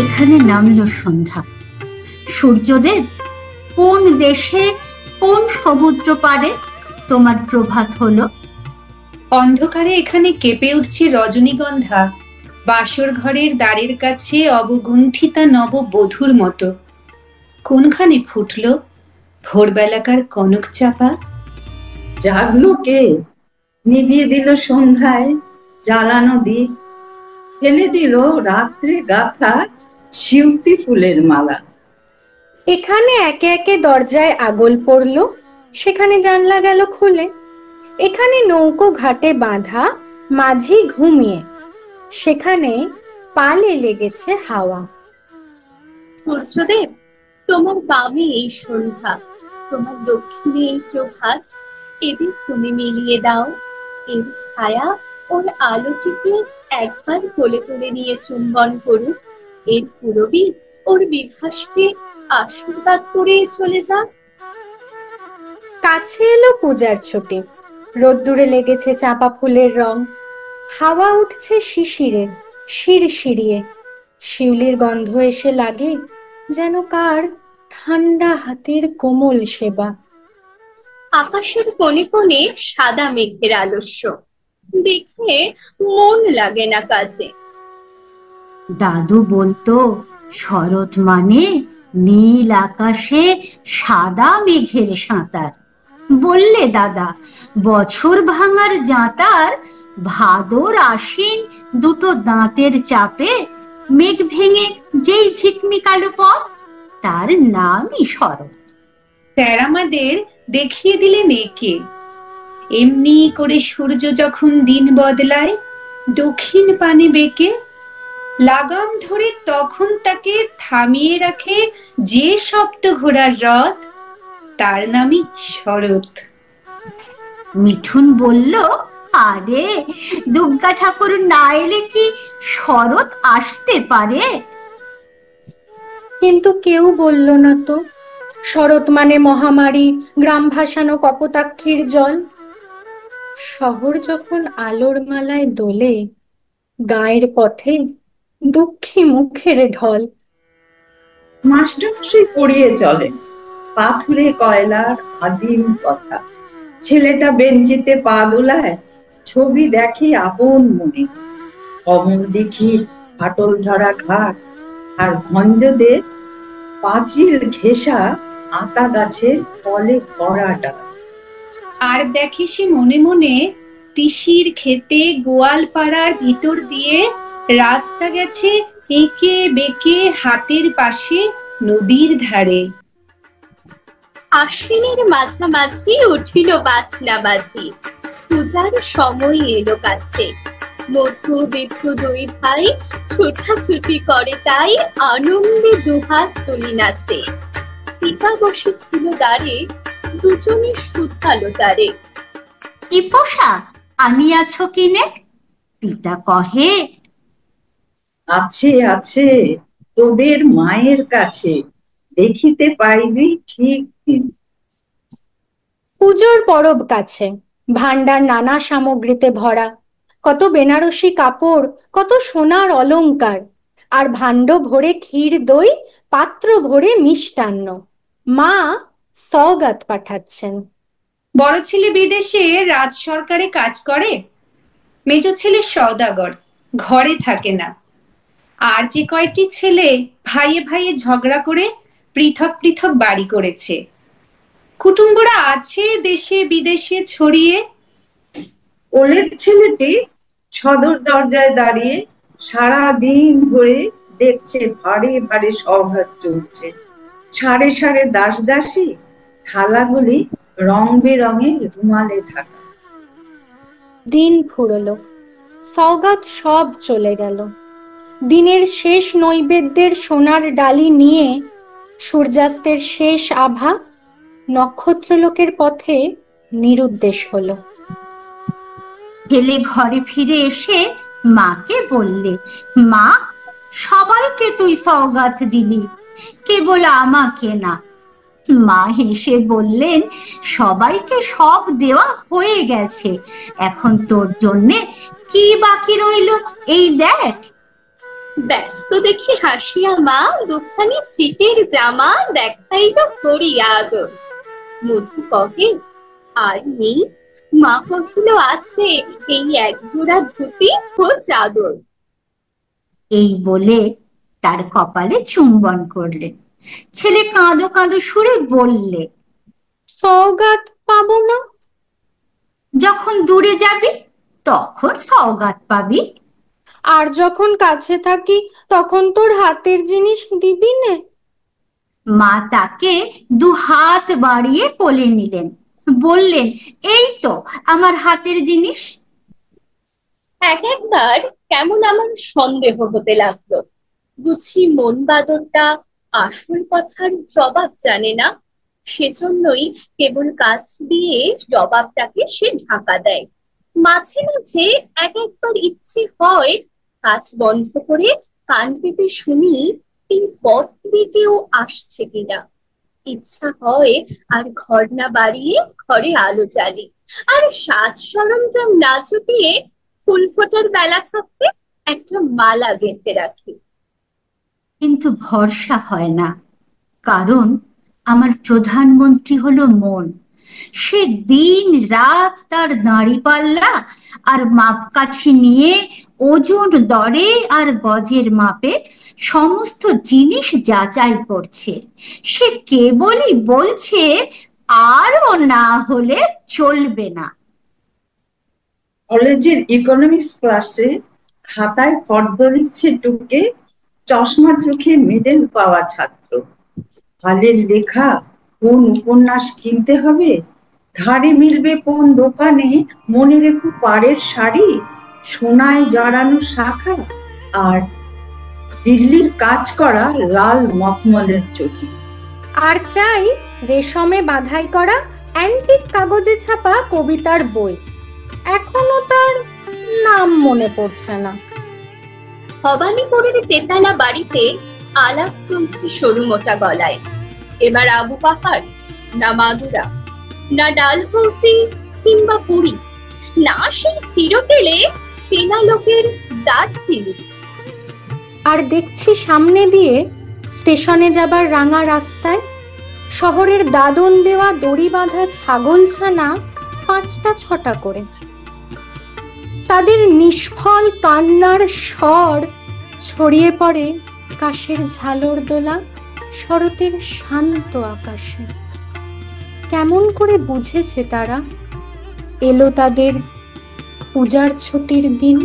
এখানে নামলো সন্ধ্যা। সূর্যদেব, কোন দেশে কোন সমুদ্র পারে তোমার প্রভাত হলো? অন্ধকারে এখানে কেঁপে উঠছে রজনীগন্ধা, বাসর ঘরের দ্বারের কাছে অবগুণ্ঠিতা নববধূর মতো। কোনখানে ফুটল ভোরবেলাকার কনক চাপা? জাগলো কে? নিভিয়ে দিল সন্ধ্যায় জ্বালানো দ্বীপ, ফেলে দিল রাত্রে গাথা শিউতি ফুলের মালা। এখানে একে একে দরজায় আগল পড়ল, সেখানে জানলা গেল খুলে। এখানে নৌকো ঘাটে বাঁধা, মাঝি ঘুমিয়ে, সেখানে পালে লেগেছে হাওয়া। সূর্যদেব, তোমার বামে এই সন্ধ্যা, তোমার দক্ষিণে এই প্রভাত, এদের তুমি মিলিয়ে দাও। এর ছায়া ওর আলোটিকে একবার কোলে তুলে নিয়ে চুম্বন করুক, এর পূরবী ওর বিভাসকে আশীর্বাদ করে চলে যাক। কাছে এলো পূজার ছুটি, রোদ্দুরে লেগেছে চাঁপা ফুলের রং, হাওয়া উঠছে শিশিরে শিরশিরিয়ে, শিউলির গন্ধ এসে লাগে যেন কার ঠান্ডা হাতের কোমল সেবা। আকাশের কোণে কোণে সাদা মেঘের আলস্য, দেখে মন লাগে না কাজে। দাদু বলতো, শরৎ মানে নীল আকাশে সাদা মেঘের সাঁতার। বললে দাদা, বছর ভাঙার জাঁতার ভাদর আশ্বিন দুটো দাঁতের চাপে মেঘ ভেঙে যেই ঝিকমিকালো পথ, তার নামই শরৎ। আমাদের দেখিয়ে দিলেন একে। এমনি করে সূর্য যখন দিন বদলায় দক্ষিণ পানে বেঁকে, লাগাম ধরে তখন তাকে থামিয়ে রাখে যে সপ্ত ঘোড়ার রথ, তার নামই শরৎ। মিঠুন বলল, আরে দুর্গা ঠাকুর না এলে কি শরৎ আসতে পারে? কিন্তু কেউ বলল না তো, শরৎ মানে মহামারী, গ্রাম ভাসানো কপোতাক্ষীর জল। শহর যখন আলোর মালায় দোলে, গায়ের পথে দুঃখী মুখের ঢল। মাস্টারমশাই পড়িয়ে চলেন পাথুরে কয়লার আদিম কথা। ছেলেটা বেঞ্চিতে পা দোলায়, ছবি দেখে আপন মনে। অমল দিঘির ফাটল ধরা ঘাট আর ভঞ্জদের পাঁচিল ঘেঁষা আতা গাছের ফলে ভরা ডাল। আর দেখে সে মনে মনে তিসির খেতে গোয়াল পাড়ার ভিতর দিয়ে রাস্তা গেছে এঁকে বেঁকে হাটের পাশে নদীর ধারে। আশ্বিনের মাঝামাঝি উঠিল বাজনা বাজি, পূজার সময় এলো কাছে। মধু বিধু দুই ভাই ছুটাছুটি করে, তাই আনন্দে দুহাত তুলি নাচে। পিতা বসেছিল দ্বারে, দুজনে শুধালো তারে, কি পোশাক আনিয়াছ কিনে? পিতা কহে, আছে আছে তোদের মায়ের কাছে, দেখিতে পাইবি ঠিক দিন। পুজোর পরব কাছে, ভাণ্ডার নানা সামগ্রীতে ভরা, কত বেনারসি কাপড়, কত সোনার অলংকার, আর ভাণ্ড ভরে ক্ষীর দই, পাত্র ভরে মিষ্টান্ন। মা সওগাত পাঠাচ্ছেন। বড় ছেলে বিদেশে রাজ সরকারে কাজ করে, মেজ ছেলে সওদাগর, ঘরে থাকে না। আর যে কয়েকটি ছেলে ভাইয়ে ভাইয়ে ঝগড়া করে পৃথক পৃথক বাড়ি করেছে। কুটুম্বরা আছে দেশে বিদেশে ছড়িয়ে। ওলের ছেলেটি সদর দরজায় দাঁড়িয়ে সারা দিন ধরে দেখছে ভারে ভারে সওগাত চলছে। সারে সারে দাস দাসী, থালাগুলি রং বেরঙের রুমালে ঢাকা। দিন ফুরলো, সওগাত সব চলে গেল। দিনের শেষ নৈবেদ্যের সোনার ডালি নিয়ে সূর্যাস্তের শেষ আভা নক্ষত্রলোকের পথে নিরুদ্দেশ হলো। হেলে ঘরে ফিরে এসে মাকে বললে, মা, সবাইকে তুই সওগাত দিলি, কেবল আমাকে না। মা হেসে বললেন, সবাইকে সব দেওয়া হয়ে গেছে, এখন তোর জন্যে কি বাকি রইল এই দেখ। ব্যস্ত দেখে হাসিয়া মা দুখানি ছিটের জামা দেখাইল করিয়া আদর। মধু কহে, আর নেই? মা কহিল, আছে এই একজোড়া ধুতি ও চাদর। এই বলে তার কপালে চুম্বন করলেন। ছেলে কাঁদো কাঁদো সুরে বললে, সওগাত পাবো না? যখন দূরে যাবি তখন সওগাত পাবি। আর যখন কাছে থাকি তখন তোর হাতের জিনিস দিবি নে? মা তাকে দু হাত বাড়িয়ে কোলে নিলেন, বললেন, এই তো আমার হাতের জিনিস। একবার কেমন আমার সন্দেহ হতে লাগলো, বুঝি মন বাদরটা আসল কথার জবাব জানে না, সেজন্যই কেবল কাছ দিয়ে জবাবটাকে সে ঢাকা দেয়। মাঝে মাঝে একবার ইচ্ছে হয় কাজ বন্ধ করে কান পেতে শুনি এই পথ দিয়ে কেউ আসছে কিনা। ইচ্ছা হয় আর ঘর না বাড়িয়ে ঘরে আলো জ্বালি, আর সাজ সরঞ্জাম না জুটিয়ে ফুল ফোটার বেলা থাকতে একটা মালা গেঁথে রাখি। কিন্তু ভরসা হয় না, কারণ আমার প্রধানমন্ত্রী হলো মন। সে দিন রাত তার দাঁড়িপাল্লা আর মাপকাঠি নিয়ে ওজন দরে আর গজের মাপে সমস্ত জিনিস যাচাই করছে। সে কেবলই বলছে, আরও না হলে চলবে না। কলেজের ইকোনমিক্স ক্লাসে খাতায় ফর্দ লিখছে টুকে, চশমা চোখে মেডেল পাওয়া ছাত্র। হালের লেখা কোন উপন্যাস কিনতে হবে, ধারে মিলবে কোন দোকানে, মনে রেখো পাড়ের শাড়ি, সোনায় জড়ানো শাখা, আর দিল্লির কাজ করা লাল মখমলের চটি। আর চাই রেশমে বাঁধাই করা অ্যান্টিক কাগজে ছাপা কবিতার বই। এখনো তার নাম মনে পড়ছে না। ভবানীপুরের তেতালা বাড়িতে আলাপ চলছে সরু মোটা গলায়। এবার আবু পাহাড়, না মাদুরা, না ডালহৌসি কিংবা পুরী, না সেই চিরকেলে চেনা লোকের দারচিনি। আর দেখছি সামনে দিয়ে স্টেশনে যাবার রাঙা রাস্তায় শহরের দাদন দেওয়া দড়ি বাঁধা ছাগলছানা 5টা 6টা করে। তাদের নিষ্ফল কান্নার স্বর ছড়িয়ে পড়ে কাশের ঝালর দোলা শরতের শান্ত আকাশে। কেমন করে বুঝেছে তারা, এলো তাদের পূজার ছুটির দিন।